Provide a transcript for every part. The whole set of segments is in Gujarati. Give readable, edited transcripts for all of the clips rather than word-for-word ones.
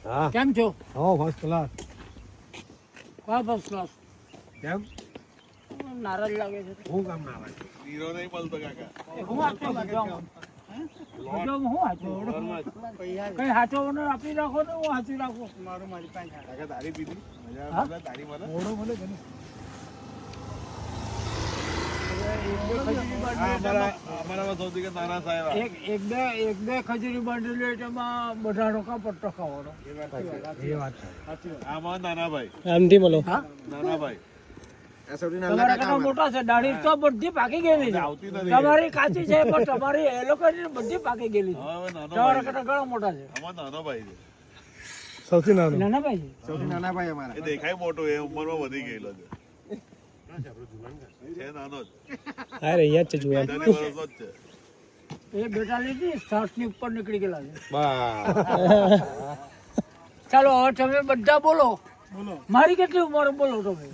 હા કેમ છો? હો ફર્સ્ટ ક્લાસ. હા ફર્સ્ટ ક્લાસ. કેમ નારાજ લાગે છે. હું કામ ના આવે? હીરો નહીં મળતો કાકા. હું વાંચો ગુજરામાં? ગુજરામાં હું વાંચો? કઈ હાચો આપી રાખો ને હું હાચી રાખું. મારું મારી પાસે. કાકા તારી પીધી મજા હા? આવે તારી મને મોડો મળે કે નહીં? અમારામાં સૌથી નાના સાહેબ એક બે ખજૂરી બાંધેલી હોય તેમાં બધા રોકા પટ્ટો ખાવાનો. એ વાત છે. આમાં નાના ભાઈ આમથી મળો. હા? નાના ભાઈ તમારા કરતા મોટા છે. દાઢી તો બધી પાકી ગયેલી છે. આવતી નથી. તમારી કાચી છે પણ તમારી એ લોકોની બધી પાકી ગયેલી છે. હવે નાનો તમારા ભાઈ કરતા ઘણા મોટા છે. આમાં નાનો ભાઈ છે સૌથી નાનો. નાના ભાઈ છે. સૌથી નાના ભાઈ અમારા. એ દેખાય મોટો એ ઉંમરમાં વધી ગયેલો છે છે નાનો જ હા રે અહીંયા જ છે જુવાન. 45 વર્ષનો જ છે એ બેટા લીધી 60 ની ઉપર નીકળી ગયેલા છે. બા ચાલો હવે તમે બધા બોલો. મારી કેટલી ઉંમર બોલો તમે?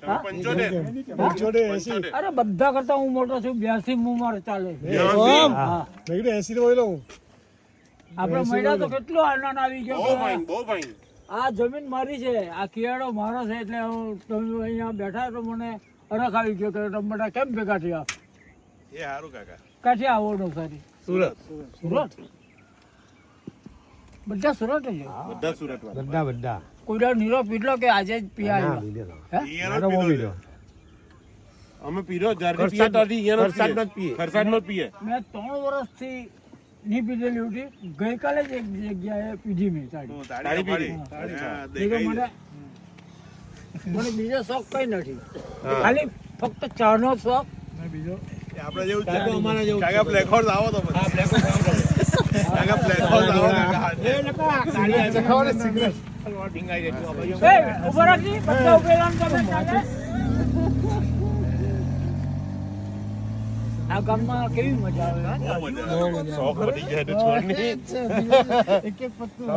હા? 75 અરે બધા કરતા હું મોટો છું. 82 ઉંમર ચાલે છે. હા. મેં 80 નો બોલો હું. આપડે મહિના તો કેટલો આનંદ આવી ગયો કે બહુ ભાઈ આ જમીન મારી છે, આ કિયાડો મારો છે, એટલે હું તમે અહીંયા બેઠા તો મને અરખ આવી ગયો કે તમે બધા કેમ ભેગા થયા? એ સારું કાકા કાઠી આવો નવસારી? સુરત સુરત? બધા સુરત જ છે. બધા સુરત વાળા બધા બધા. કોઈ દાડો નીરો પીટલો કે આજે જ પી ના આવ્યો? લીધેલો. હે? ઈયાનો જ પીધો છે. અમે પીરો જારથી પીએ તો ઈયાનો જ પીએ ખરસાદનો જ પીએ મેં 3 વર્ષથી નહીં પીધેલી હતી. ગઈકાલે જ એક જગ્યાએ પીધી મેં સાડી. તાળી પીધી હા નહીં તો દેખાય મને બીજો શોખ કઈ નથી. ખાલી ફક્ત ચાનો શોખ. બીજો છે આપણે જેવું જ છે અમારા જેવું જ કાકા બ્લેક હોર્સ આવો તો પછી કાકા બ્લેક હોર્સ આવો કાકા એ નકા ખાવાને સિગરેટ. એ ઉભા રાખી બધા ઉભેલા ને તમે કાકા. આ ગામમાં કેવી મજા આવે હા? બહુ મજા આવે શોખ વધી જાય તો છોડની એક એક પત્તું.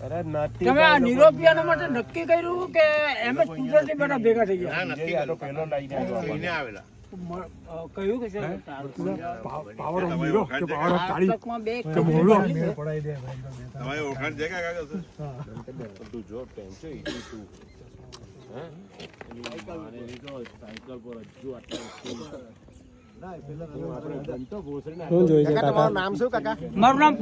અરે નાટી તમે આ નિરોપિયાના માટે નક્કી કર્યું કે એમ જ કુદરતી બધા ભેગા થઈ ગયા? નક્કી આ તો પહેલો લઈને આવેલા કહ્યું કે છે પાવર ઓફ હીરો કે પાવર ઓફ તાળી પુસ્તકમાં બે કે બોલો મેળ પડાઈ દે ભાઈ. તમારી ઓળખાણ છે કાકા તું જો ટેન્શન ઈજી તું શું જોઈ છે કાકા? મારું નામ